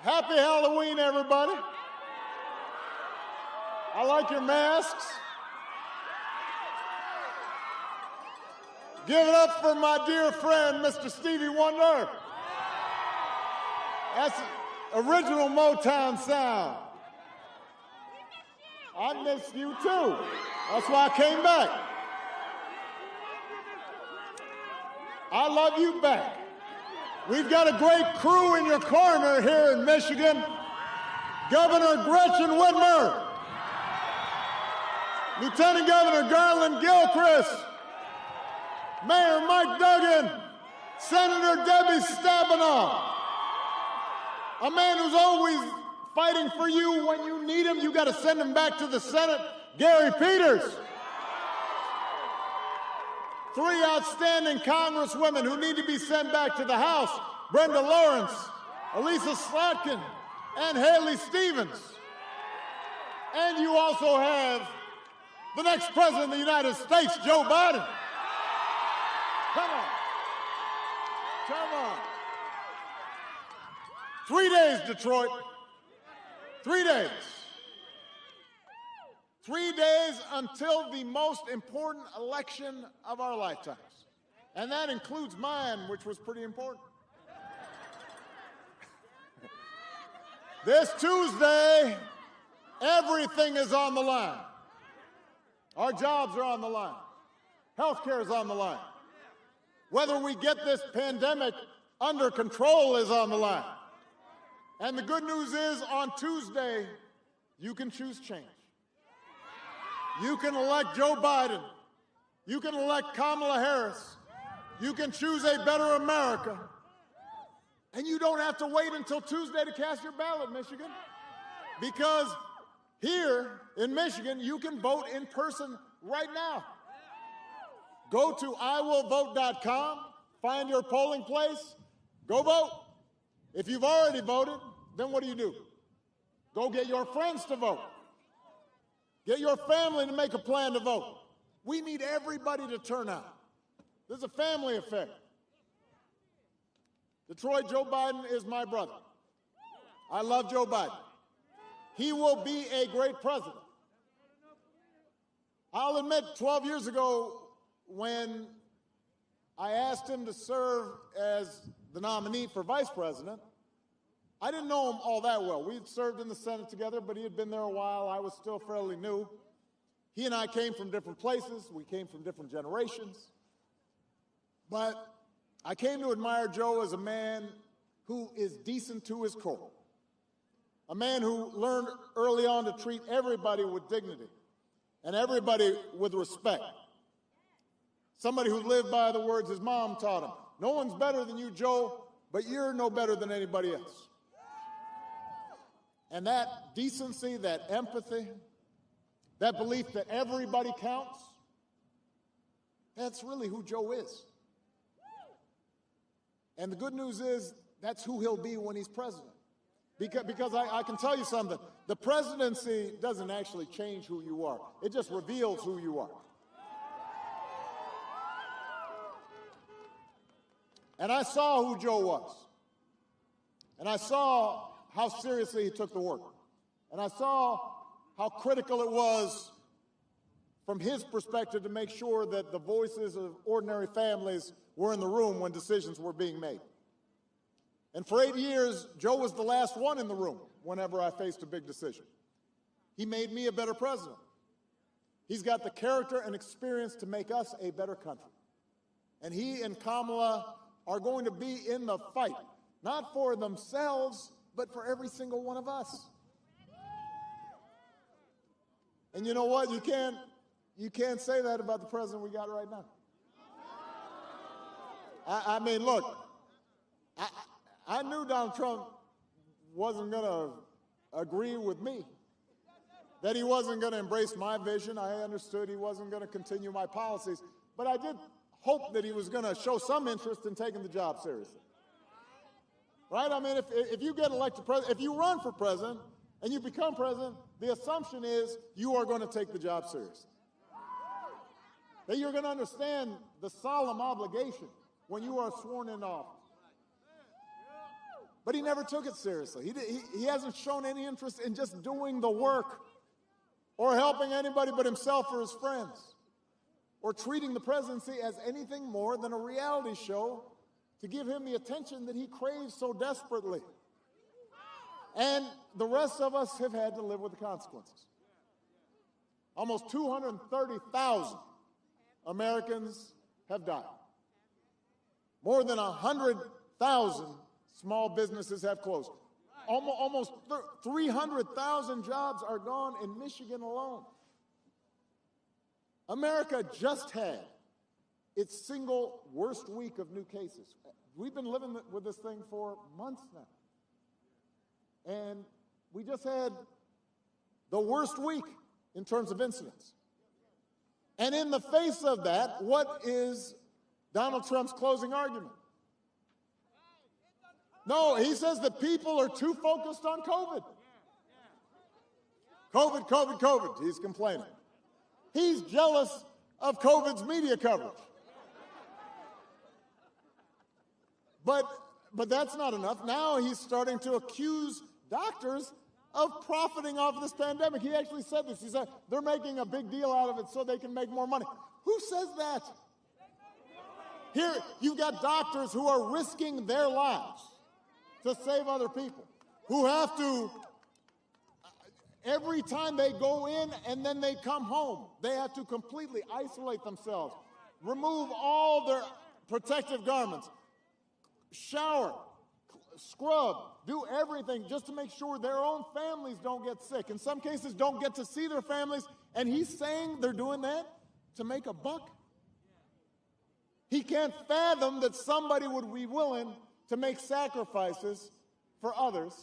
Happy Halloween, everybody. I like your masks. Give it up for my dear friend, Mr. Stevie Wonder. That's original Motown sound. I missed you too. That's why I came back. I love you back. We've got a great crew in your corner here in Michigan. Governor Gretchen Whitmer, Lieutenant Governor Garland Gilchrist, Mayor Mike Duggan, Senator Debbie Stabenow, a man who's always fighting for you when you need him. You got to send him back to the Senate, Gary Peters. Three outstanding congresswomen who need to be sent back to the House, Brenda Lawrence, Elisa Slotkin, and Haley Stevens. And you also have the next president of the United States, Joe Biden. Come on. Come on. 3 days, Detroit. 3 days. 3 days until the most important election of our lifetimes. And that includes mine, which was pretty important. This Tuesday, everything is on the line. Our jobs are on the line. Healthcare is on the line. Whether we get this pandemic under control is on the line. And the good news is, on Tuesday, you can choose change. You can elect Joe Biden. You can elect Kamala Harris. You can choose a better America. And you don't have to wait until Tuesday to cast your ballot, Michigan. Because here in Michigan, you can vote in person right now. Go to iwillvote.com, find your polling place, go vote. If you've already voted, then what do? Go get your friends to vote. Get your family to make a plan to vote. We need everybody to turn out. This is a family affair. Detroit, Joe Biden is my brother. I love Joe Biden. He will be a great president. I'll admit, 12 years ago, when I asked him to serve as the nominee for vice president, I didn't know him all that well. We had served in the Senate together, but he had been there a while. I was still fairly new. He and I came from different places. We came from different generations. But I came to admire Joe as a man who is decent to his core, a man who learned early on to treat everybody with dignity and everybody with respect. Somebody who lived by the words his mom taught him. No one's better than you, Joe, but you're no better than anybody else. And that decency, that empathy, that belief that everybody counts, that's really who Joe is. And the good news is that's who he'll be when he's president. Because I can tell you something, the presidency doesn't actually change who you are. It just reveals who you are. And I saw who Joe was. And I saw how seriously he took the work. And I saw how critical it was from his perspective to make sure that the voices of ordinary families were in the room when decisions were being made. And for 8 years, Joe was the last one in the room whenever I faced a big decision. He made me a better president. He's got the character and experience to make us a better country. And he and Kamala are going to be in the fight, not for themselves, but for every single one of us. And you know what? You can't say that about the president we got right now. I mean, look, I knew Donald Trump wasn't going to agree with me, that he wasn't going to embrace my vision. I understood he wasn't going to continue my policies, but I did hope that he was going to show some interest in taking the job seriously. Right? I mean, if you get elected president, if you run for president and you become president, the assumption is you are going to take the job seriously. That you're going to understand the solemn obligation when you are sworn in office. But he never took it seriously. He hasn't shown any interest in just doing the work or helping anybody but himself or his friends, or treating the presidency as anything more than a reality show to give him the attention that he craves so desperately. And the rest of us have had to live with the consequences. Almost 230,000 Americans have died. More than 100,000 small businesses have closed. Almost 300,000 jobs are gone in Michigan alone. America just had its single worst week of new cases. We've been living with this thing for months now. And we just had the worst week in terms of incidents. And in the face of that, what is Donald Trump's closing argument? No, he says that people are too focused on COVID. COVID, COVID, COVID, he's complaining. He's jealous of COVID's media coverage. But that's not enough. Now he's starting to accuse doctors of profiting off of this pandemic. He actually said this. He said they're making a big deal out of it so they can make more money. Who says that? Here, you've got doctors who are risking their lives to save other people, who have to, every time they go in and then they come home, they have to completely isolate themselves, remove all their protective garments, shower, scrub, do everything just to make sure their own families don't get sick. In some cases, don't get to see their families. And he's saying they're doing that to make a buck. He can't fathom that somebody would be willing to make sacrifices for others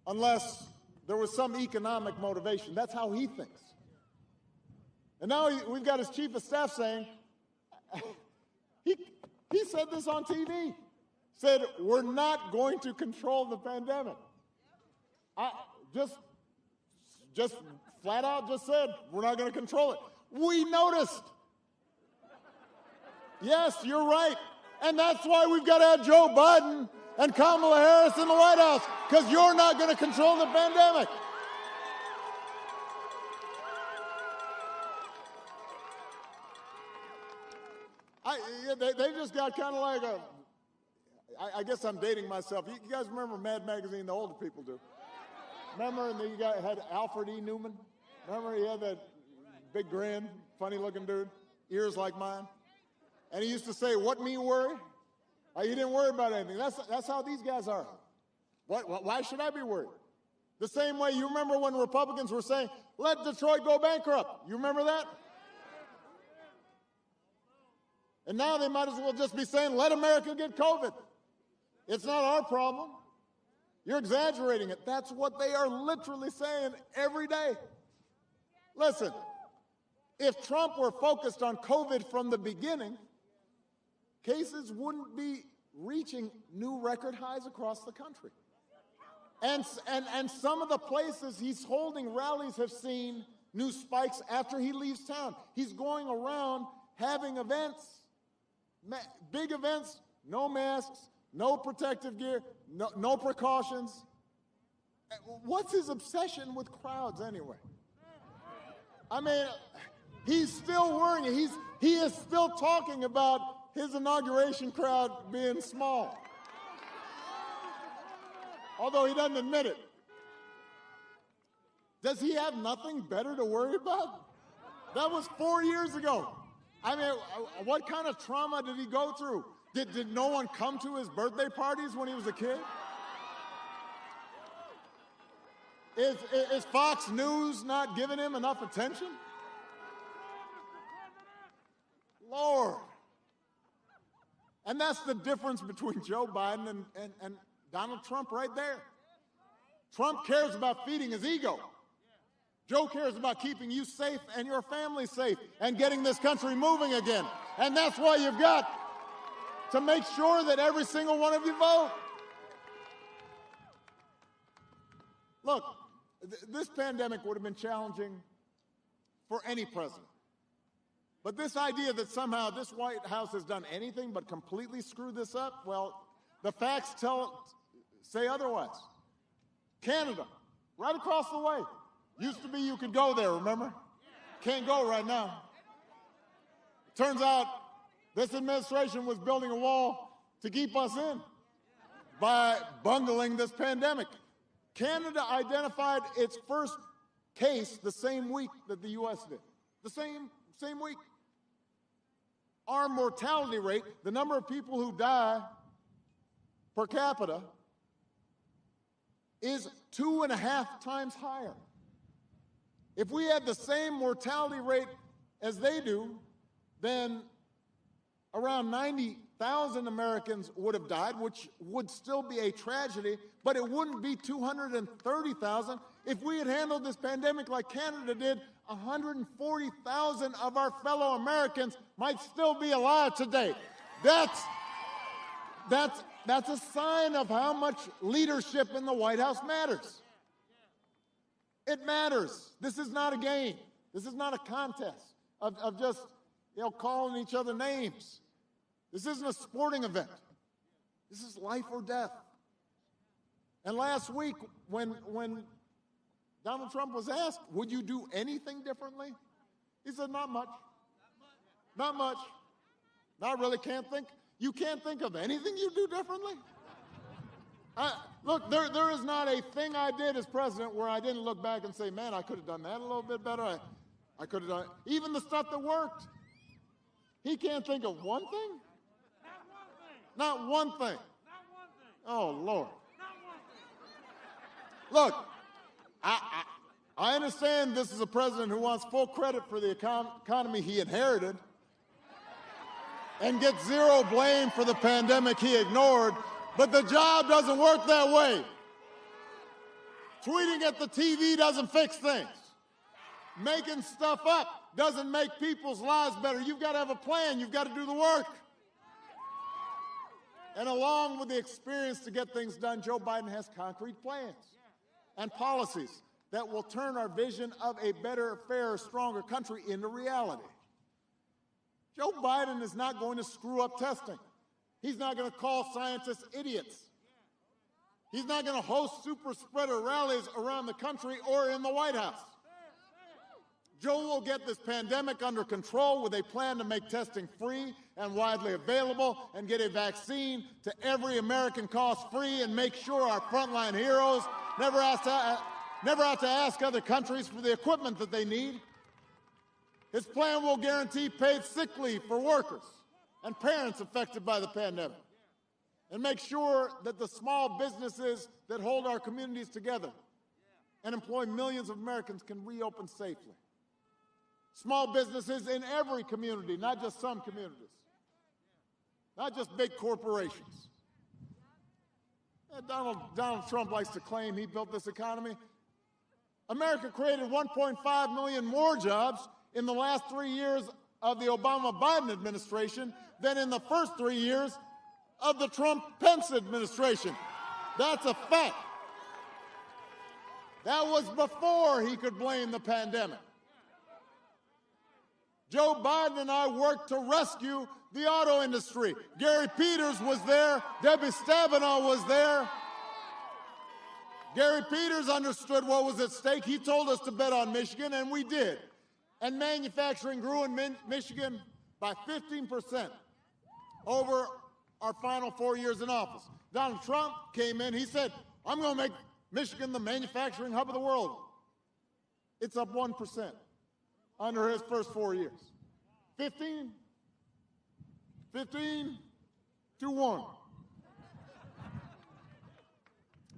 unless there was some economic motivation. That's how he thinks. And now we've got his chief of staff saying, he said this on TV, said, we're not going to control the pandemic. Just flat out just said, we're not going to control it. We noticed. Yes, you're right. And that's why we've got to have Joe Biden and Kamala Harris in the White House, because you're not going to control the pandemic. They just got kind of like I guess I'm dating myself. You guys remember Mad Magazine? The older people do. Remember, and then you had Alfred E. Newman. Remember, he had that big grin, funny-looking dude, ears like mine. And he used to say, what me worry? He didn't worry about anything. That's how these guys are. Why should I be worried? The same way, you remember when Republicans were saying, let Detroit go bankrupt. You remember that? And now they might as well just be saying, let America get COVID. It's not our problem. You're exaggerating it. That's what they are literally saying every day. Listen, if Trump were focused on COVID from the beginning, cases wouldn't be reaching new record highs across the country. And some of the places he's holding rallies have seen new spikes after he leaves town. He's going around having events, big events, no masks, no protective gear, no precautions. What's his obsession with crowds anyway? I mean, he's still worrying. He is still talking about his inauguration crowd being small, although he doesn't admit it. Does he have nothing better to worry about? That was 4 years ago. I mean, what kind of trauma did he go through? Did no one come to his birthday parties when he was a kid? Is Fox News not giving him enough attention? Lord. And that's the difference between Joe Biden and Donald Trump right there. Trump cares about feeding his ego. Joe cares about keeping you safe and your family safe and getting this country moving again. And that's why you've got to make sure that every single one of you vote. Look, this pandemic would have been challenging for any president. But this idea that somehow this White House has done anything but completely screw this up, well, the facts say otherwise. Canada, right across the way. Used to be you could go there, remember? Can't go right now. Turns out this administration was building a wall to keep us in by bungling this pandemic. Canada identified its first case the same week that the U.S. did. The same week. Our mortality rate, the number of people who die per capita, is 2.5 times higher. If we had the same mortality rate as they do, then around 90,000 Americans would have died, which would still be a tragedy, but it wouldn't be 230,000. If we had handled this pandemic like Canada did, 140,000 of our fellow Americans might still be alive today. That's a sign of how much leadership in the White House matters. It matters. This is not a game. This is not a contest of just, calling each other names. This isn't a sporting event. This is life or death. And last week, when Donald Trump was asked, would you do anything differently? He said, not much. Not much. Not really. You can't think of anything you do differently? Look, there is not a thing I did as president where I didn't look back and say, man, I could have done that a little bit better. I could have done it. Even the stuff that worked. He can't think of one thing? Not one thing. Not one thing. Oh, Lord. Look, I understand this is a president who wants full credit for the economy he inherited and gets zero blame for the pandemic he ignored, but the job doesn't work that way. Tweeting at the TV doesn't fix things. Making stuff up doesn't make people's lives better. You've got to have a plan. You've got to do the work. And along with the experience to get things done, Joe Biden has concrete plans and policies that will turn our vision of a better, fairer, stronger country into reality. Joe Biden is not going to screw up testing. He's not going to call scientists idiots. He's not going to host super spreader rallies around the country or in the White House. Joe will get this pandemic under control with a plan to make testing free and widely available and get a vaccine to every American cost-free and make sure our frontline heroes never have to ask other countries for the equipment that they need. His plan will guarantee paid sick leave for workers and parents affected by the pandemic and make sure that the small businesses that hold our communities together and employ millions of Americans can reopen safely. Small businesses in every community, not just some communities, not just big corporations. Donald Trump likes to claim he built this economy. America created 1.5 million more jobs in the last 3 years of the Obama-Biden administration than in the first 3 years of the Trump-Pence administration. That's a fact. That was before he could blame the pandemic. Joe Biden and I worked to rescue the auto industry. Gary Peters was there. Debbie Stabenow was there. Gary Peters understood what was at stake. He told us to bet on Michigan, and we did. And manufacturing grew in Michigan by 15% over our final 4 years in office. Donald Trump came in. He said, I'm going to make Michigan the manufacturing hub of the world. It's up 1% under his first 4 years. 15 to 1.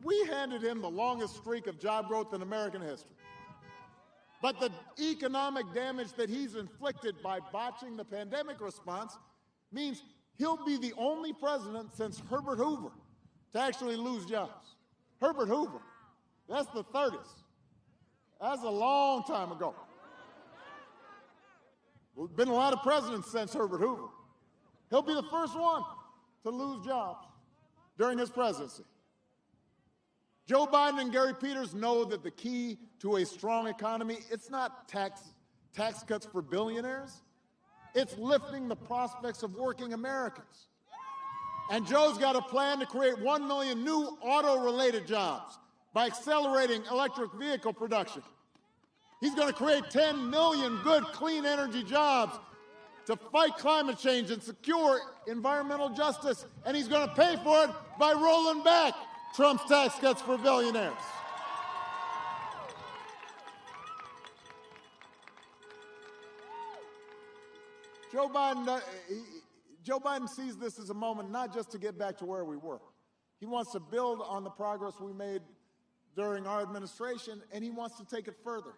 We handed him the longest streak of job growth in American history. But the economic damage that he's inflicted by botching the pandemic response means he'll be the only president since Herbert Hoover to actually lose jobs. Herbert Hoover, that's the 30s. That's a long time ago. There's been a lot of presidents since Herbert Hoover. He'll be the first one to lose jobs during his presidency. Joe Biden and Gary Peters know that the key to a strong economy, it's not tax cuts for billionaires. It's lifting the prospects of working Americans. And Joe's got a plan to create 1 million new auto-related jobs by accelerating electric vehicle production. He's going to create 10 million good, clean energy jobs to fight climate change and secure environmental justice. And he's going to pay for it by rolling back Trump's tax cuts for billionaires. Joe Biden sees this as a moment not just to get back to where we were. He wants to build on the progress we made during our administration, and he wants to take it further.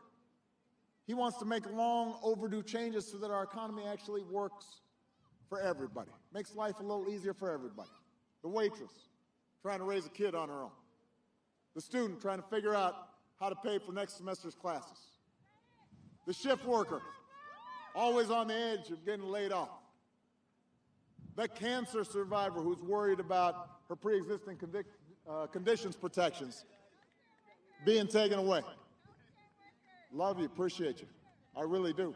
He wants to make long overdue changes so that our economy actually works for everybody, makes life a little easier for everybody. The waitress trying to raise a kid on her own. The student trying to figure out how to pay for next semester's classes. The shift worker always on the edge of getting laid off. The cancer survivor who's worried about her pre-existing conditions protections being taken away. Love you, appreciate you. I really do.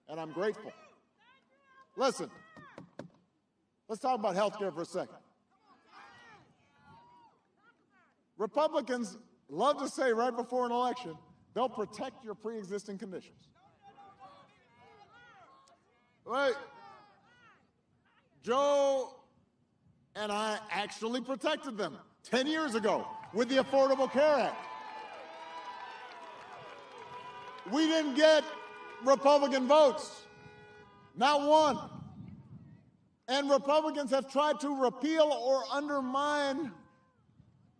And I'm grateful. Listen, let's talk about health care for a second. Republicans love to say right before an election, they'll protect your pre-existing conditions. Right? Joe and I actually protected them 10 years ago with the Affordable Care Act. We didn't get Republican votes, not one. And Republicans have tried to repeal or undermine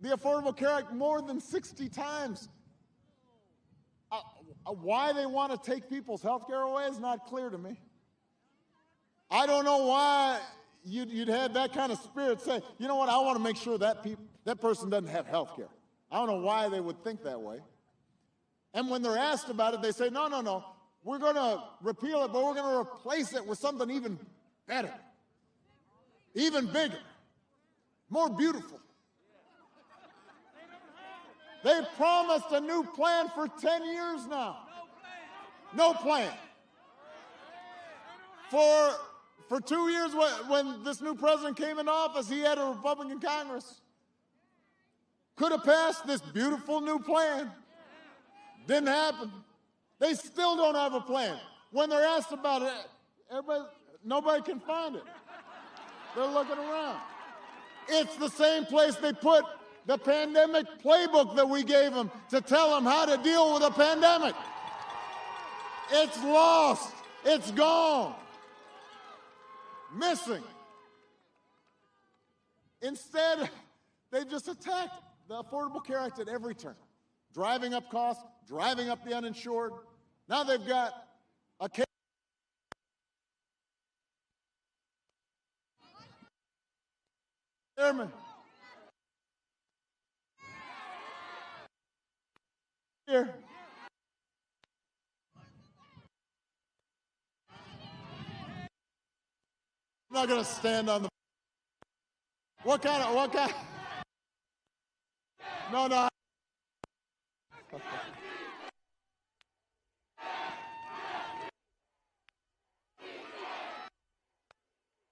the Affordable Care Act more than 60 times. Why they want to take people's health care away is not clear to me. I don't know why you'd have that kind of spirit say, you know what, I want to make sure that person doesn't have health care. I don't know why they would think that way. And when they're asked about it, they say, no, we're going to repeal it, but we're going to replace it with something even better, even bigger, more beautiful. They've promised a new plan for 10 years now. No plan. For 2 years, when this new president came into office, he had a Republican Congress. Could have passed this beautiful new plan. Didn't happen. They still don't have a plan. When they're asked about it, nobody can find it. They're looking around. It's the same place they put the pandemic playbook that we gave them to tell them how to deal with a pandemic. It's lost. It's gone. Missing. Instead, they've just attacked the Affordable Care Act at every turn, driving up costs, driving up the uninsured. Now they've got a case. Chairman. Here. I'm not going to stand on the. What kind? No.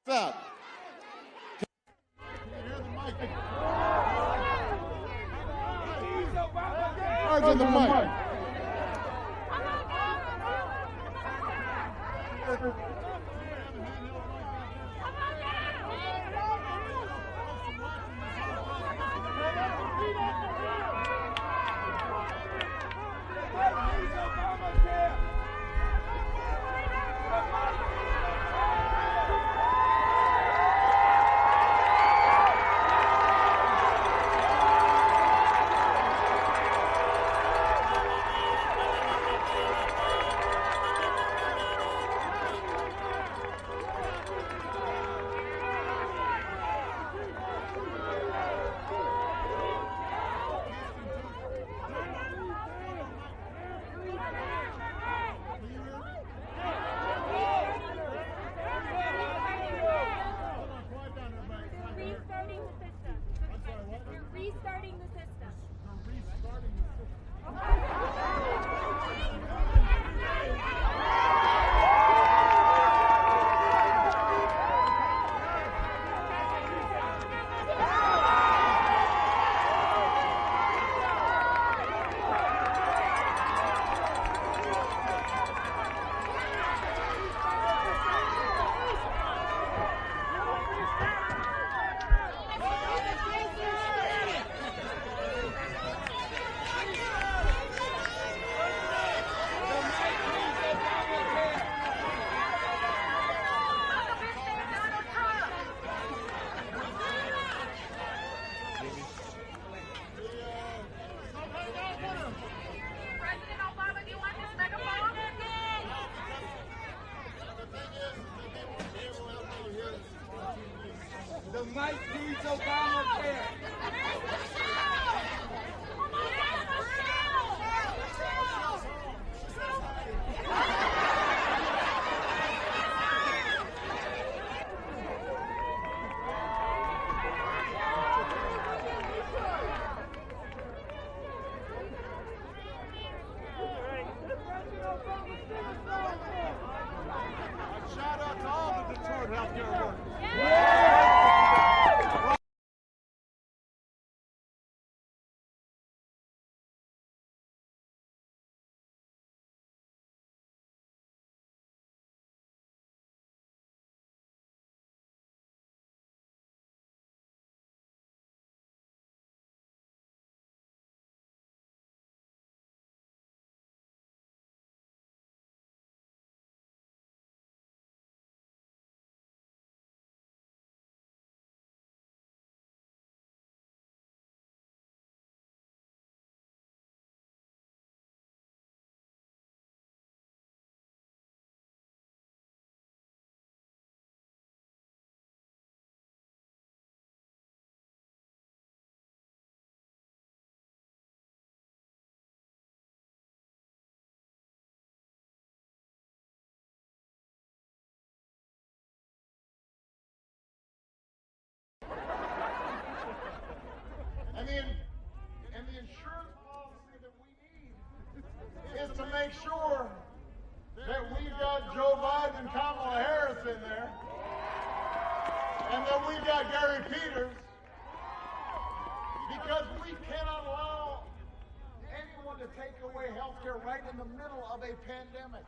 That. Can you hear the mic? Charge on the mic. Obamacare. Shout out to all the Detroit healthcare workers. And the insurance policy that we need is to make sure that we've got Joe Biden and Kamala Harris in there, and that we've got Gary Peters, because we cannot allow anyone to take away health care right in the middle of a pandemic.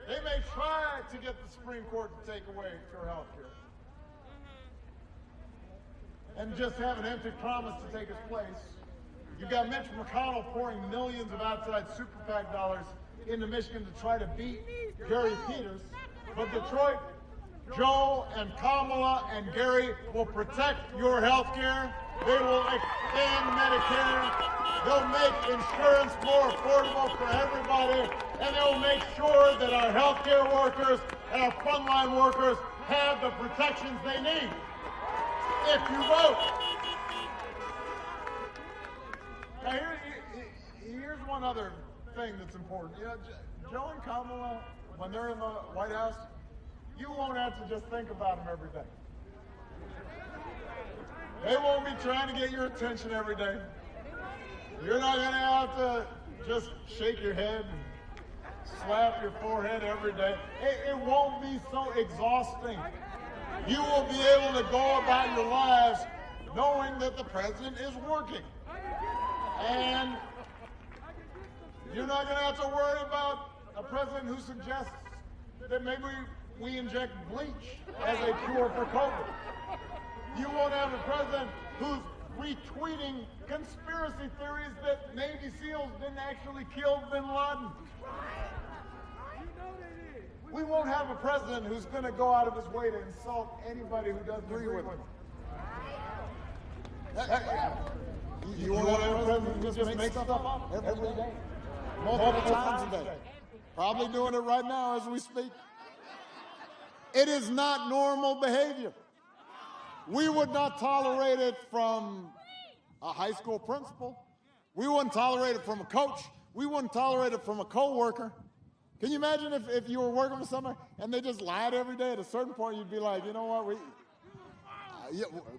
They may try to get the Supreme Court to take away your health care and just have an empty promise to take its place. You've got Mitch McConnell pouring millions of outside super PAC dollars into Michigan to try to beat Gary Peters. But Detroit, Joe and Kamala and Gary will protect your health care. They will expand Medicare. They'll make insurance more affordable for everybody. And they'll make sure that our health care workers and our frontline workers have the protections they need. If you vote. Now here's one other thing that's important. You know, Joe and Kamala, when they're in the White House, you won't have to just think about them every day. They won't be trying to get your attention every day. You're not going to have to just shake your head and slap your forehead every day. It won't be so exhausting. You will be able to go about your lives knowing that the president is working. And you're not going to have to worry about a president who suggests that maybe we inject bleach as a cure for COVID. You won't have a president who's retweeting conspiracy theories that Navy SEALs didn't actually kill bin Laden. We won't have a president who's going to go out of his way to insult anybody who doesn't agree with him. You won't have a president who just makes stuff up every day, multiple times a day. Probably doing it right now as we speak. It is not normal behavior. We would not tolerate it from a high school principal. We wouldn't tolerate it from a coach. We wouldn't tolerate it from a coworker. Can you imagine if you were working for somebody and they just lied every day? At a certain point, you'd be like, you know what,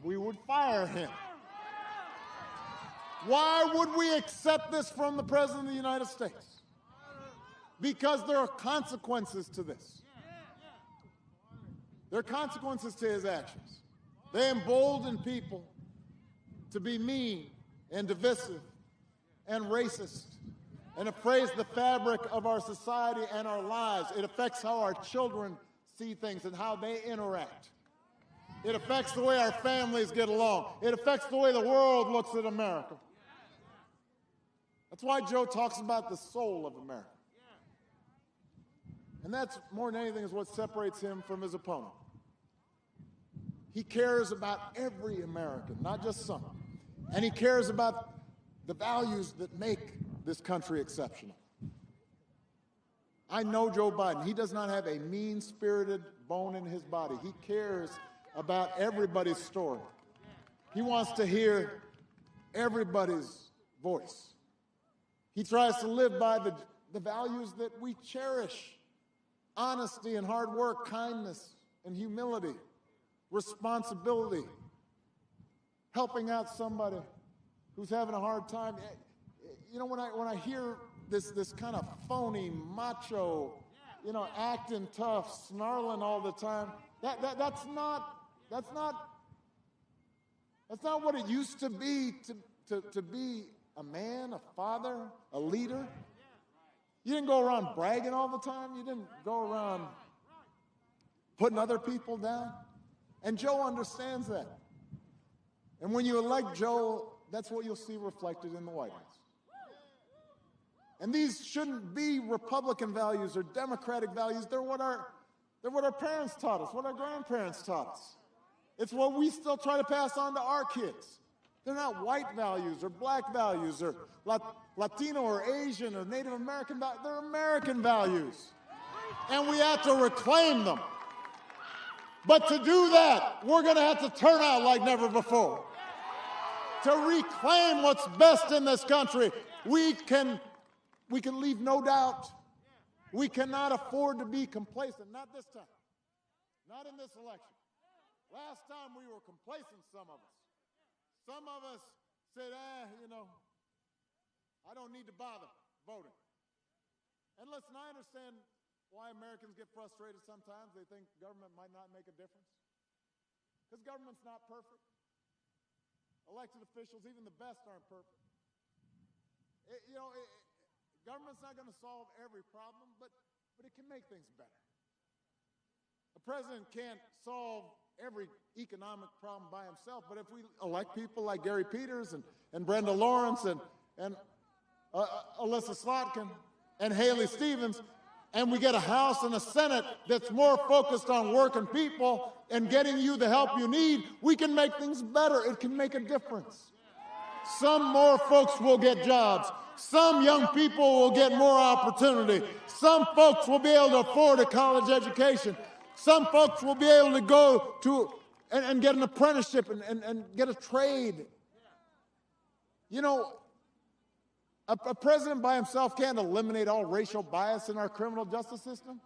we would fire him. Why would we accept this from the President of the United States? Because there are consequences to this. There are consequences to his actions. They embolden people to be mean and divisive and racist and appraise the fabric of our society and our lives. It affects how our children see things and how they interact. It affects the way our families get along. It affects the way the world looks at America. That's why Joe talks about the soul of America. And that's, more than anything, is what separates him from his opponent. He cares about every American, not just some. And he cares about the values that make this country exceptional. I know Joe Biden. He does not have a mean-spirited bone in his body. He cares about everybody's story. He wants to hear everybody's voice. He tries to live by the values that we cherish: honesty and hard work, kindness and humility, responsibility, helping out somebody who's having a hard time. You know, when I hear this kind of phony, macho, acting tough, snarling all the time, that's not what it used to be to be a man, a father, a leader. You didn't go around bragging all the time. You didn't go around putting other people down. And Joe understands that. And when you elect Joe, that's what you'll see reflected in the White House. And these shouldn't be Republican values or Democratic values. They're what our parents taught us, what our grandparents taught us. It's what we still try to pass on to our kids. They're not white values or black values or Latino or Asian or Native American values. They're American values. And we have to reclaim them. But to do that, we're going to have to turn out like never before. To reclaim what's best in this country, we can leave no doubt. We cannot afford to be complacent. Not this time. Not in this election. Last time we were complacent, some of us. Some of us said, I don't need to bother voting. And listen, I understand why Americans get frustrated sometimes. They think government might not make a difference. Because government's not perfect. Elected officials, even the best, aren't perfect. Government's not going to solve every problem, but it can make things better. A president can't solve every economic problem by himself, but if we elect people like Gary Peters and Brenda Lawrence and Alyssa Slotkin and Haley Stevens, and we get a House and a Senate that's more focused on working people and getting you the help you need, we can make things better. It can make a difference. Some more folks will get jobs. Some young people will get more opportunity. Some folks will be able to afford a college education. Some folks will be able to go to and get an apprenticeship and get a trade. A president by himself can't eliminate all racial bias in our criminal justice system.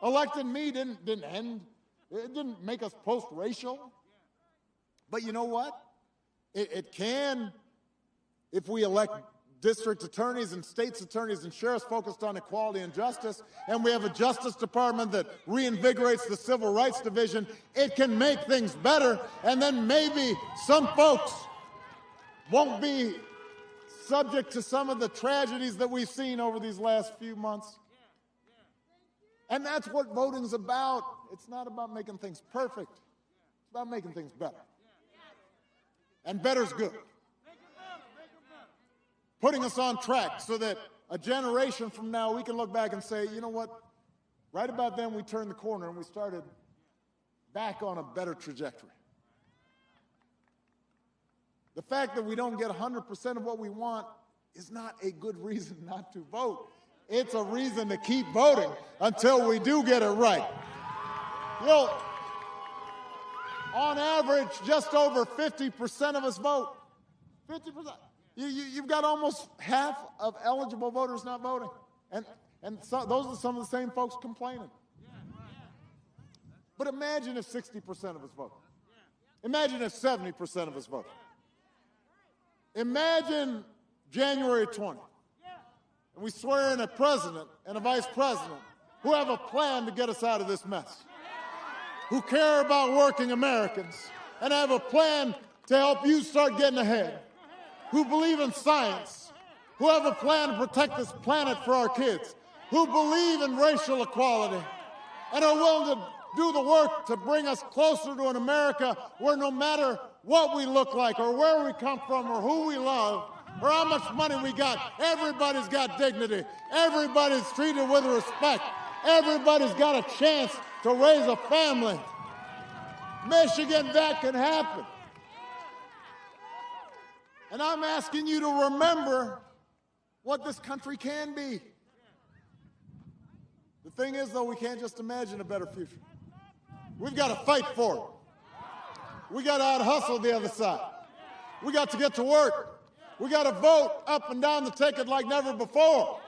Electing me didn't make us post-racial. But you know what? It can, if we elect district attorneys and state's attorneys and sheriffs focused on equality and justice, and we have a Justice Department that reinvigorates the Civil Rights Division, it can make things better, and then maybe some folks won't be subject to some of the tragedies that we've seen over these last few months. And that's what voting's about. It's not about making things perfect. It's about making things better. And better's good. Putting us on track so that a generation from now we can look back and say, you know what, right about then we turned the corner and we started back on a better trajectory. The fact that we don't get 100% of what we want is not a good reason not to vote. It's a reason to keep voting until we do get it right. On average, just over 50% of us vote. 50%. You've got almost half of eligible voters not voting. And so those are some of the same folks complaining. But imagine if 60% of us vote. Imagine if 70% of us vote. Imagine January 20th, and we swear in a president and a vice president who have a plan to get us out of this mess, who care about working Americans, and have a plan to help you start getting ahead, who believe in science, who have a plan to protect this planet for our kids, who believe in racial equality, and are willing to do the work to bring us closer to an America where no matter what we look like or where we come from or who we love or how much money we got, everybody's got dignity. Everybody's treated with respect. Everybody's got a chance to raise a family. Michigan, that can happen. And I'm asking you to remember what this country can be. The thing is, though, we can't just imagine a better future. We've got to fight for it. We got to out-hustle the other side. We got to get to work. We got to vote up and down the ticket like never before.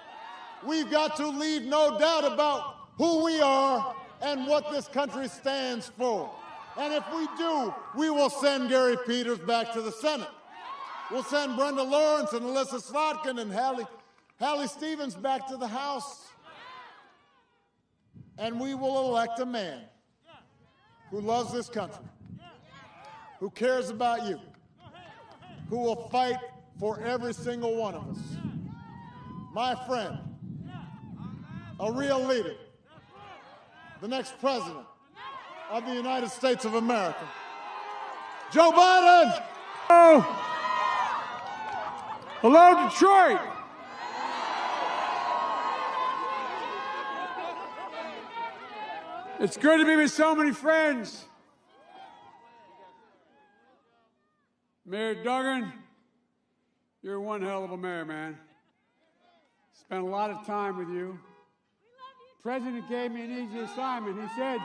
We've got to leave no doubt about who we are and what this country stands for. And if we do, we will send Gary Peters back to the Senate. We'll send Brenda Lawrence and Alyssa Slotkin and Hallie Stevens back to the House. And we will elect a man who loves this country, who cares about you, who will fight for every single one of us. My friend, a real leader, the next president of the United States of America, Joe Biden! Hello, Detroit! It's good to be with so many friends. Mayor Duggan, you're one hell of a mayor, man. Spent a lot of time with you. The president gave me an easy assignment. He said,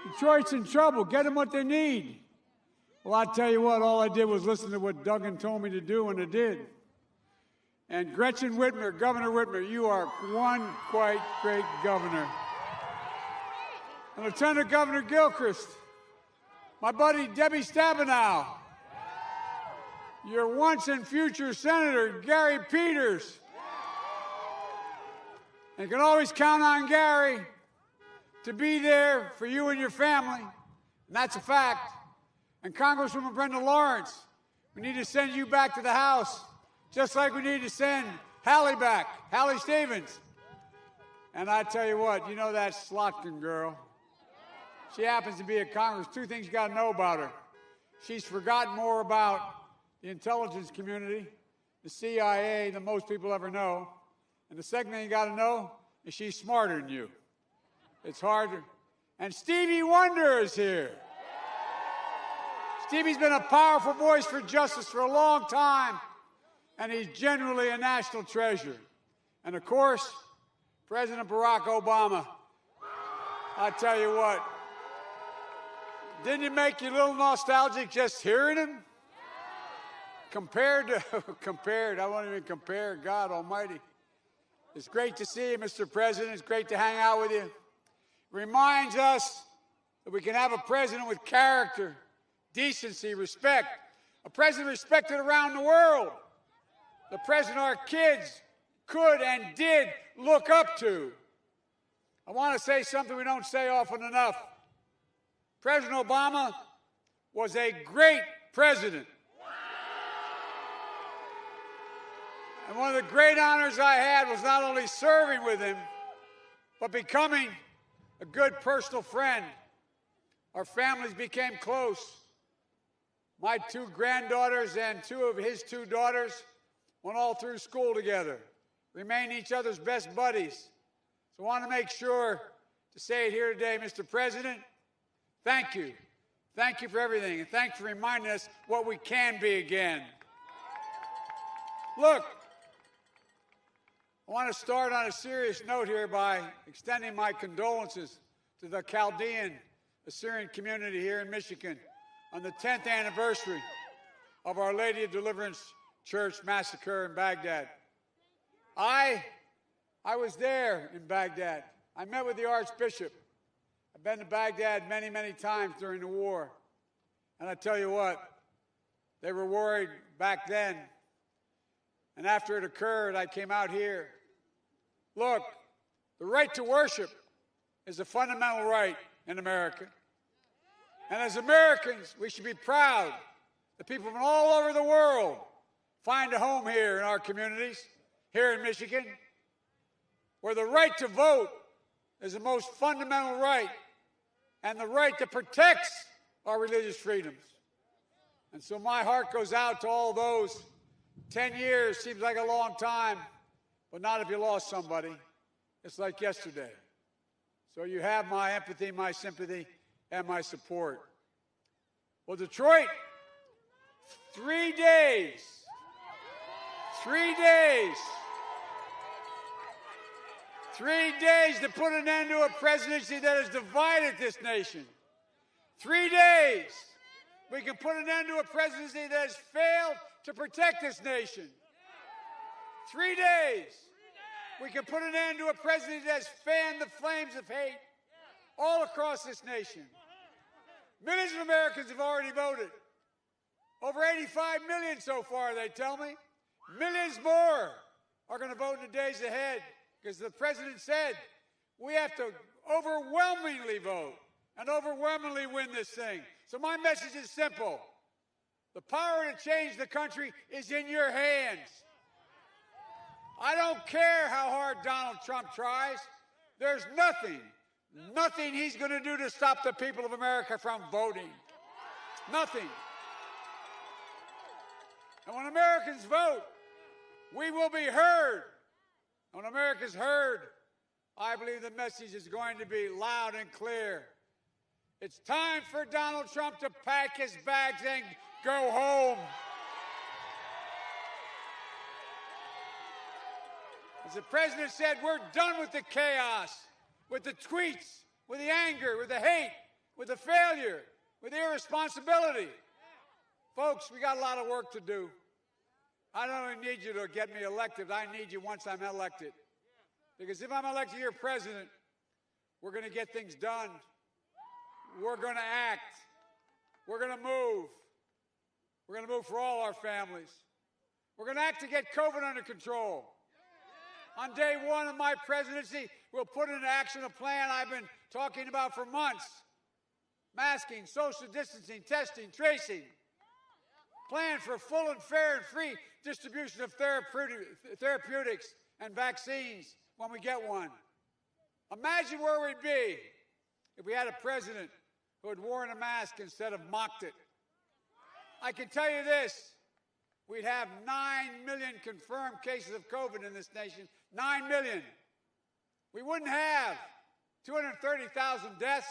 Detroit's in trouble. Get them what they need. Well, I tell you what, all I did was listen to what Duggan told me to do, and I did. And Gretchen Whitmer, Governor Whitmer, you are one quite great governor. And Lieutenant Governor Gilchrist, my buddy Debbie Stabenow, your once and future Senator Gary Peters. And you can always count on Gary to be there for you and your family, and that's a fact. And Congresswoman Brenda Lawrence, we need to send you back to the House, just like we need to send Hallie back, Hallie Stevens. And I tell you what, you know that Slotkin girl. She happens to be at Congress. Two things you got to know about her. She's forgotten more about the intelligence community, the CIA, than most people ever know. And the second thing you got to know is she's smarter than you. It's harder. And Stevie Wonder is here. Stevie's been a powerful voice for justice for a long time, and he's generally a national treasure. And of course, President Barack Obama. I tell you what, didn't it make you a little nostalgic just hearing him? Compared, I won't even compare, God Almighty. It's great to see you, Mr. President. It's great to hang out with you. It reminds us that we can have a president with character, decency, respect. A president respected around the world. The president our kids could and did look up to. I want to say something we don't say often enough. President Obama was a great president. And one of the great honors I had was not only serving with him, but becoming a good personal friend. Our families became close. My two granddaughters and two of his two daughters went all through school together, remained each other's best buddies. So I want to make sure to say it here today, Mr. President, thank you. Thank you for everything, and thanks for reminding us what we can be again. Look, I want to start on a serious note here by extending my condolences to the Chaldean Assyrian community here in Michigan on the 10th anniversary of Our Lady of Deliverance Church massacre in Baghdad. I was there in Baghdad. I met with the Archbishop. I've been to Baghdad many, many times during the war. And I tell you what, they were worried back then. And after it occurred, I came out here. Look, the right to worship is a fundamental right in America. And as Americans, we should be proud that people from all over the world find a home here in our communities, here in Michigan, where the right to vote is the most fundamental right and the right that protects our religious freedoms. And so my heart goes out to all those. 10 years seems like a long time, but not if you lost somebody. It's like yesterday. So you have my empathy, my sympathy, and my support. Well, Detroit, 3 days. 3 days. 3 days to put an end to a presidency that has divided this nation. 3 days We can put an end to a presidency that has failed to protect this nation. 3 days. We can put an end to a presidency that has fanned the flames of hate all across this nation. Millions of Americans have already voted. Over 85 million so far, they tell me. Millions more are going to vote in the days ahead because the president said we have to overwhelmingly vote and overwhelmingly win this thing. So my message is simple. The power to change the country is in your hands. I don't care how hard Donald Trump tries. There's nothing he's going to do to stop the people of America from voting. Nothing. And when Americans vote, we will be heard. And when America's heard, I believe the message is going to be loud and clear. It's time for Donald Trump to pack his bags and go home. As the president said, we're done with the chaos, with the tweets, with the anger, with the hate, with the failure, with the irresponsibility. Folks, we got a lot of work to do. I don't only need you to get me elected, I need you once I'm elected. Because if I'm elected your president, we're going to get things done. We're going to act. We're going to move. We're going to move for all our families. We're going to act to get COVID under control. On day one of my presidency, we'll put into action a plan I've been talking about for months. Masking, social distancing, testing, tracing. Plan for full and fair and free distribution of therapeutics and vaccines when we get one. Imagine where we'd be if we had a president who had worn a mask instead of mocked it. I can tell you this, we'd have 9 million confirmed cases of COVID in this nation. 9 million. We wouldn't have 230,000 deaths.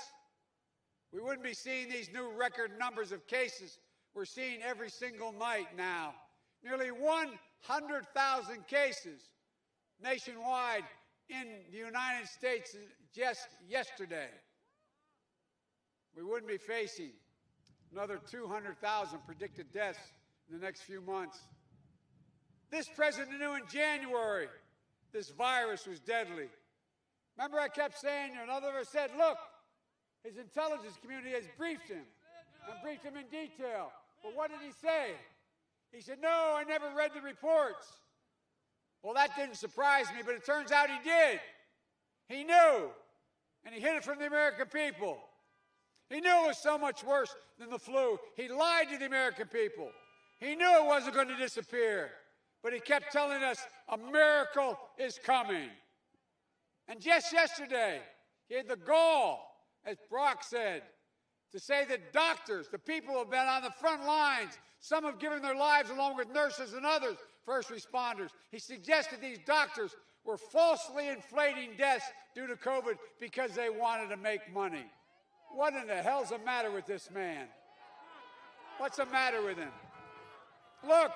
We wouldn't be seeing these new record numbers of cases we're seeing every single night now. Nearly 100,000 cases nationwide in the United States just yesterday. We wouldn't be facing another 200,000 predicted deaths in the next few months. This president knew in January this virus was deadly. Remember I kept saying, another of us said, look, his intelligence community has briefed him and briefed him in detail. But what did he say? He said, no, I never read the reports. Well, that didn't surprise me, but it turns out he did. He knew, and he hid it from the American people. He knew it was so much worse than the flu. He lied to the American people. He knew it wasn't going to disappear, but he kept telling us a miracle is coming. And just yesterday, he had the gall, as Brock said, to say that doctors, the people who have been on the front lines, some have given their lives along with nurses and others, first responders. He suggested these doctors were falsely inflating deaths due to COVID because they wanted to make money. What in the hell's the matter with this man? What's the matter with him? Look,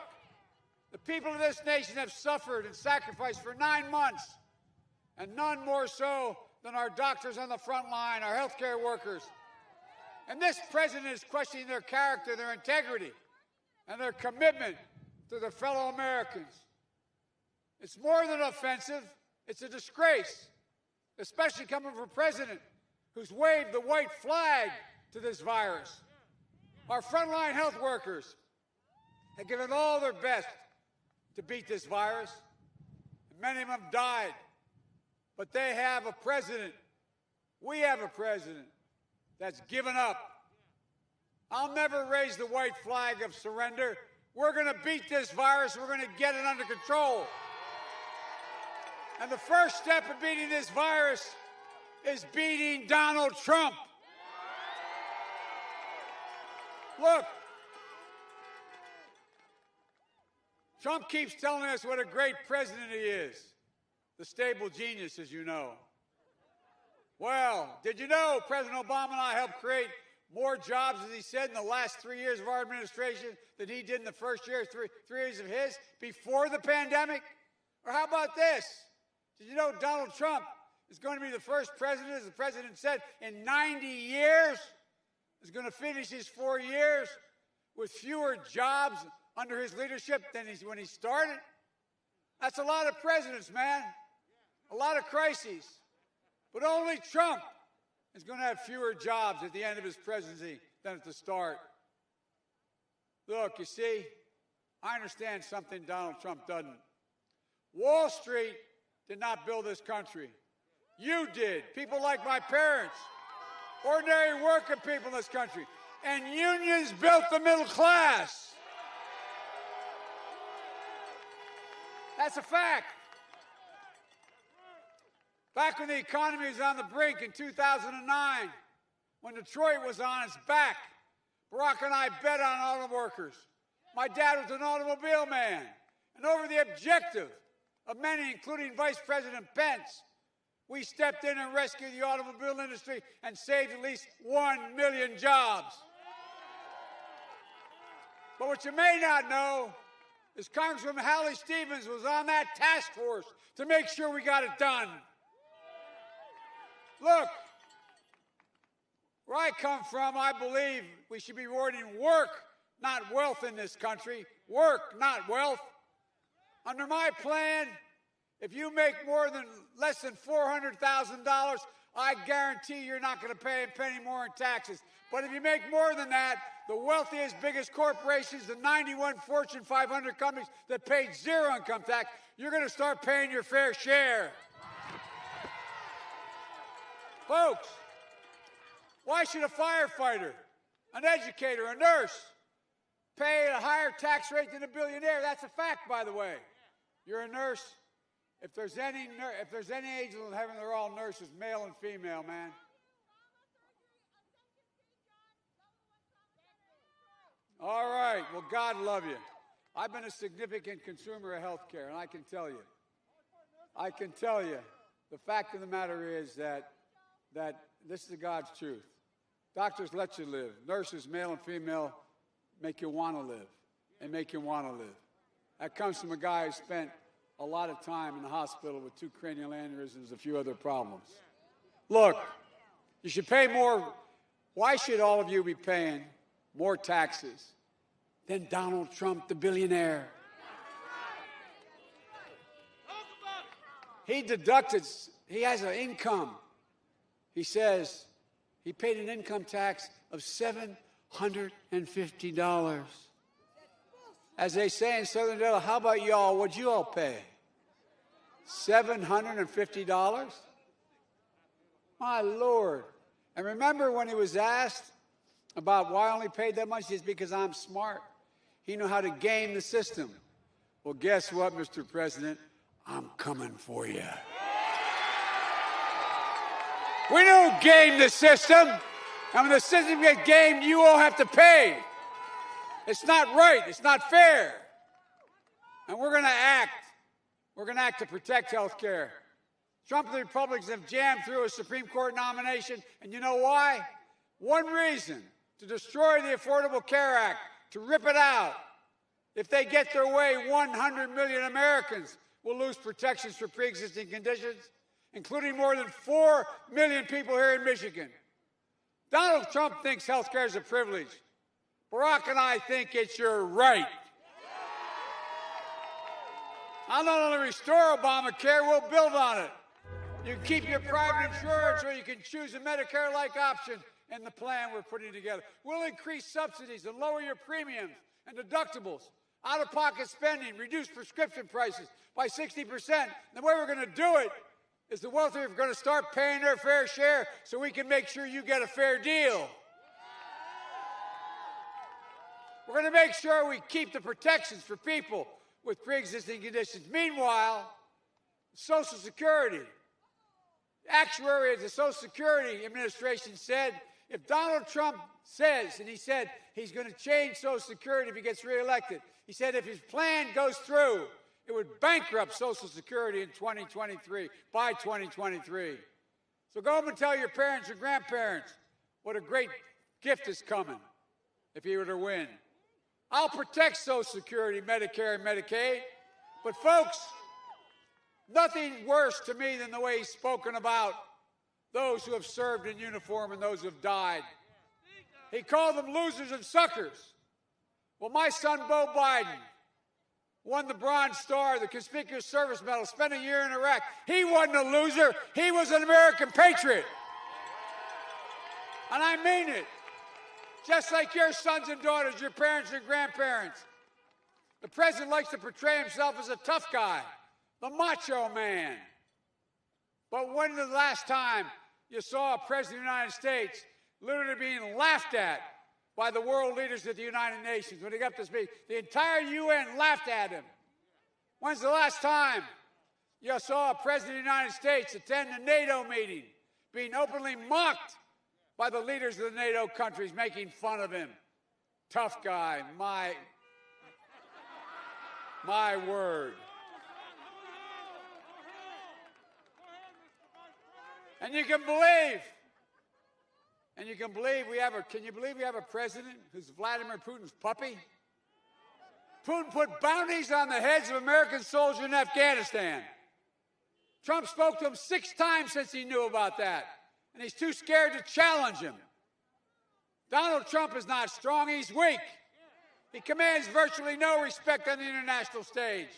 the people of this nation have suffered and sacrificed for 9 months, and none more so than our doctors on the front line, our healthcare workers. And this president is questioning their character, their integrity, and their commitment to their fellow Americans. It's more than offensive. It's a disgrace, especially coming from a president who's waved the white flag to this virus. Our frontline health workers have given all their best to beat this virus. And many of them have died. But they have a president, we have a president, that's given up. I'll never raise the white flag of surrender. We're going to beat this virus. We're going to get it under control. And the first step of beating this virus is beating Donald Trump. Look, Trump keeps telling us what a great president he is. The stable genius, as you know. Well, did you know President Obama and I helped create more jobs, as he said, in the last 3 years of our administration than he did in the first year, three years of his, before the pandemic? Or how about this? Did you know Donald Trump is going to be the first president, as the president said, in 90 years, is going to finish his 4 years with fewer jobs under his leadership than when he started? That's a lot of presidents, man. A lot of crises. But only Trump is going to have fewer jobs at the end of his presidency than at the start. Look, you see, I understand something Donald Trump doesn't. Wall Street did not build this country. You did. People like my parents. Ordinary working people in this country. And unions built the middle class. That's a fact. Back when the economy was on the brink in 2009, when Detroit was on its back, Barack and I bet on auto workers. My dad was an automobile man. And over the objective of many, including Vice President Pence, we stepped in and rescued the automobile industry and saved at least 1 million jobs. But what you may not know is Congresswoman Hallie Stevens was on that task force to make sure we got it done. Look, where I come from, I believe we should be rewarding work, not wealth in this country. Work, not wealth. Under my plan, if you make less than $400,000, I guarantee you're not going to pay a penny more in taxes. But if you make more than that, the wealthiest, biggest corporations, the 91 Fortune 500 companies that paid zero income tax, you're going to start paying your fair share. Folks, why should a firefighter, an educator, a nurse pay a higher tax rate than a billionaire? That's a fact, by the way. You're a nurse. If there's any angels in heaven, they're all nurses, male and female, man. All right. Well, God love you. I've been a significant consumer of health care, and I can tell you, the fact of the matter is that this is God's truth. Doctors let you live. Nurses, male and female, make you want to live. They make you want to live. That comes from a guy who spent a lot of time in the hospital with 2 cranial aneurysms, a few other problems. Look, you should pay more. Why should all of you be paying more taxes than Donald Trump, the billionaire? He has an income. He says he paid an income tax of $750. As they say in Southern Delaware, how about y'all? What'd you all pay? $750? My Lord. And remember when he was asked about why I only paid that much? He says, because I'm smart. He knew how to game the system. Well, guess what, Mr. President? I'm coming for you. We don't game the system. And when the system gets gamed, you all have to pay. It's not right. It's not fair. And we're going to act. We're going to act to protect health care. Trump and the Republicans have jammed through a Supreme Court nomination. And you know why? One reason: to destroy the Affordable Care Act, to rip it out. If they get their way, 100 million Americans will lose protections for pre-existing conditions, including more than 4 million people here in Michigan. Donald Trump thinks health care is a privilege. Barack and I think it's your right. I'll not only restore Obamacare, we'll build on it. You can keep your private insurance, or you can choose a Medicare-like option in the plan we're putting together. We'll increase subsidies and lower your premiums and deductibles, out-of-pocket spending, reduce prescription prices by 60%. The way we're going to do it is the wealthy are going to start paying their fair share so we can make sure you get a fair deal. We're going to make sure we keep the protections for people with pre-existing conditions. Meanwhile, Social Security. The actuary of the Social Security Administration said if Donald Trump says, and he said he's going to change Social Security if he gets reelected, he said if his plan goes through, it would bankrupt Social Security in 2023, by 2023. So go home and tell your parents and grandparents what a great gift is coming if he were to win. I'll protect Social Security, Medicare, and Medicaid. But folks, nothing worse to me than the way he's spoken about those who have served in uniform and those who have died. He called them losers and suckers. Well, my son, Beau Biden, won the Bronze Star, the Conspicuous Service Medal, spent a year in Iraq. He wasn't a loser. He was an American patriot. And I mean it. Just like your sons and daughters, your parents and grandparents. The president likes to portray himself as a tough guy, the macho man. But when was the last time you saw a president of the United States literally being laughed at by the world leaders at the United Nations when he got to speak? The entire UN laughed at him. When's the last time you saw a president of the United States attend a NATO meeting being openly mocked by the leaders of the NATO countries, making fun of him? Tough guy, my word. And you can believe we have a president who's Vladimir Putin's puppy? Putin put bounties on the heads of American soldiers in Afghanistan. Trump spoke to him 6 times since he knew about that, and he's too scared to challenge him. Donald Trump is not strong, he's weak. He commands virtually no respect on the international stage.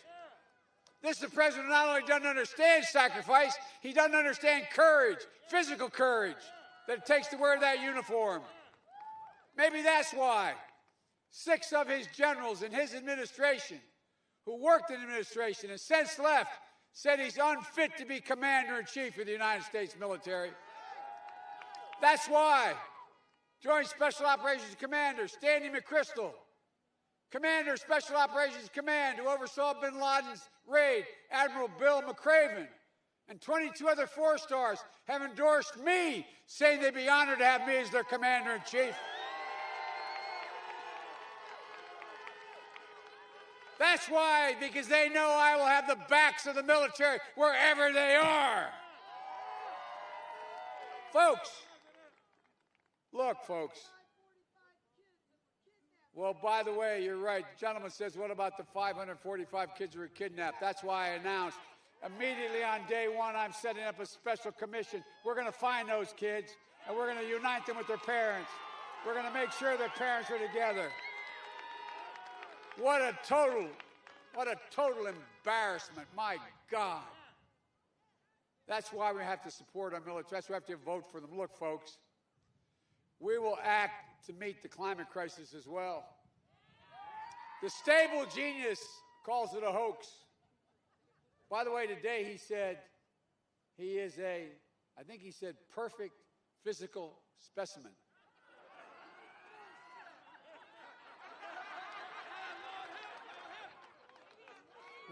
This is a president who not only doesn't understand sacrifice, he doesn't understand courage, physical courage, that it takes to wear that uniform. Maybe that's why 6 of his generals in his administration, who worked in the administration and since left, said he's unfit to be commander-in-chief of the United States military. That's why Joint Special Operations Commander Stanley McChrystal, Commander Special Operations Command, who oversaw bin Laden's raid, Admiral Bill McRaven, and 22 other 4-stars have endorsed me, saying they'd be honored to have me as their commander-in-chief. That's why, because they know I will have the backs of the military wherever they are. Folks, look, folks. Well, by the way, you're right. The gentleman says, what about the 545 kids who were kidnapped? That's why I announced immediately on day one, I'm setting up a special commission. We're going to find those kids, and we're going to unite them with their parents. We're going to make sure their parents are together. What a total embarrassment. My God. That's why we have to support our military. That's why we have to vote for them. Look, folks, we will act to meet the climate crisis as well. The stable genius calls it a hoax. By the way, today he said he is I think he said perfect physical specimen.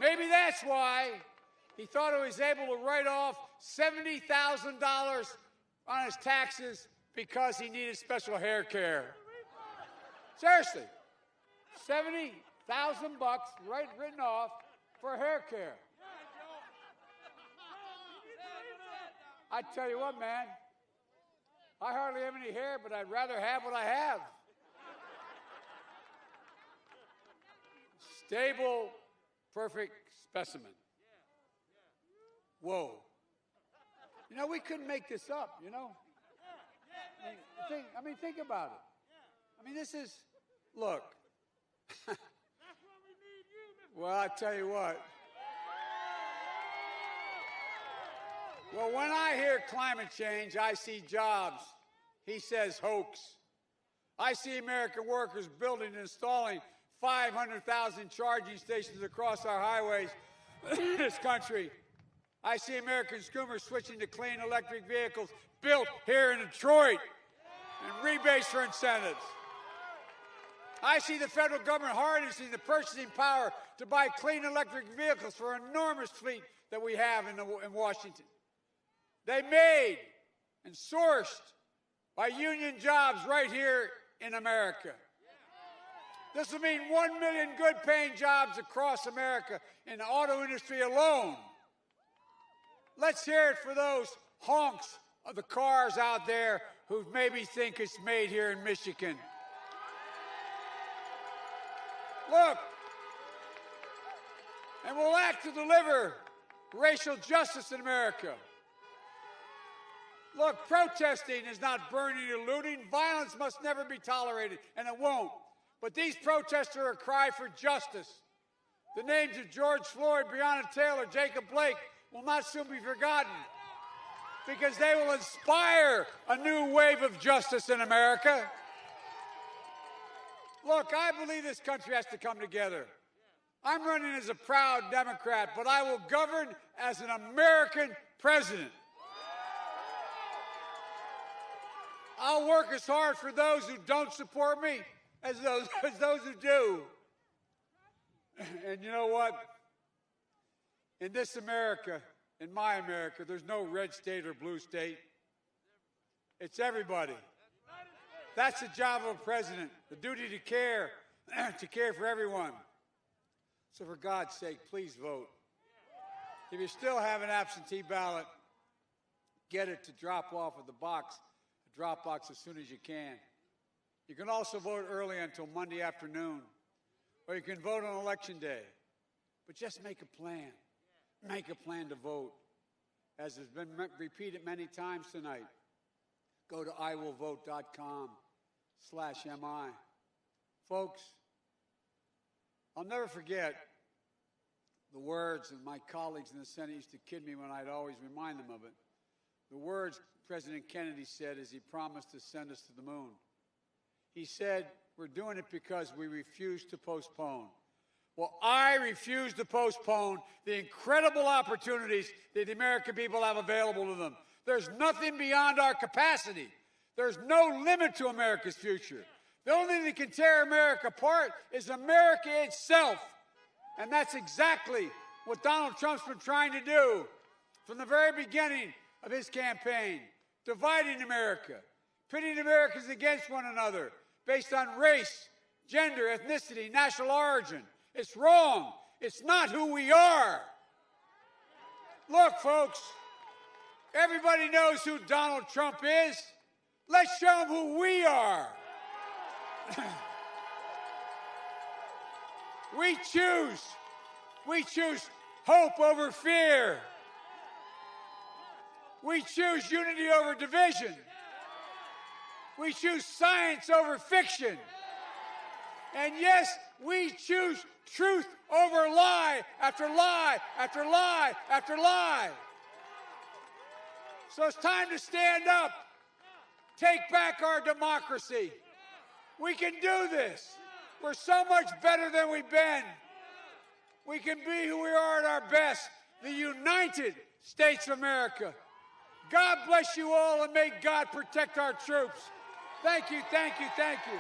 Maybe that's why he thought he was able to write off $70,000 on his taxes because he needed special hair care. Seriously, $70,000 written off for hair care. I tell you what, man, I hardly have any hair, but I'd rather have what I have. Stable, perfect specimen. Whoa. You know, we couldn't make this up, you know? Think about it. I mean, this is, look. Well, I tell you what. Well, when I hear climate change, I see jobs. He says hoax. I see American workers building and installing 500,000 charging stations across our highways in this country. I see American consumers switching to clean electric vehicles built here in Detroit and rebates for incentives. I see the federal government harnessing the purchasing power to buy clean electric vehicles for an enormous fleet that we have in Washington. They made and sourced by union jobs right here in America. This will mean 1 million good-paying jobs across America in the auto industry alone. Let's hear it for those honks of the cars out there who maybe think it's made here in Michigan. Look, and we'll act to deliver racial justice in America. Look, protesting is not burning or looting. Violence must never be tolerated, and it won't. But these protests are a cry for justice. The names of George Floyd, Breonna Taylor, Jacob Blake will not soon be forgotten because they will inspire a new wave of justice in America. Look, I believe this country has to come together. I'm running as a proud Democrat, but I will govern as an American president. I'll work as hard for those who don't support me as those who do. And you know what? In this America, in my America, there's no red state or blue state. It's everybody. That's the job of a president, the duty to care for everyone. So for God's sake, please vote. If you still have an absentee ballot, get it to drop off at the drop box as soon as you can. You can also vote early until Monday afternoon, or you can vote on Election Day. But just make a plan. Make a plan to vote. As has been repeated many times tonight, go to iwillvote.com/MI. Folks, I'll never forget the words, and my colleagues in the Senate used to kid me when I'd always remind them of it. The words President Kennedy said as he promised to send us to the moon. He said, we're doing it because we refuse to postpone. Well, I refuse to postpone the incredible opportunities that the American people have available to them. There's nothing beyond our capacity. There's no limit to America's future. The only thing that can tear America apart is America itself. And that's exactly what Donald Trump's been trying to do from the very beginning of his campaign. Dividing America, pitting Americans against one another based on race, gender, ethnicity, national origin. It's wrong. It's not who we are. Look, folks, everybody knows who Donald Trump is. Let's show them who we are. We choose hope over fear. We choose unity over division. We choose science over fiction. And yes, we choose truth over lie after lie after lie after lie. So it's time to stand up. Take back our democracy. We can do this. We're so much better than we've been. We can be who we are at our best, the United States of America. God bless you all, and may God protect our troops. Thank you, thank you, thank you.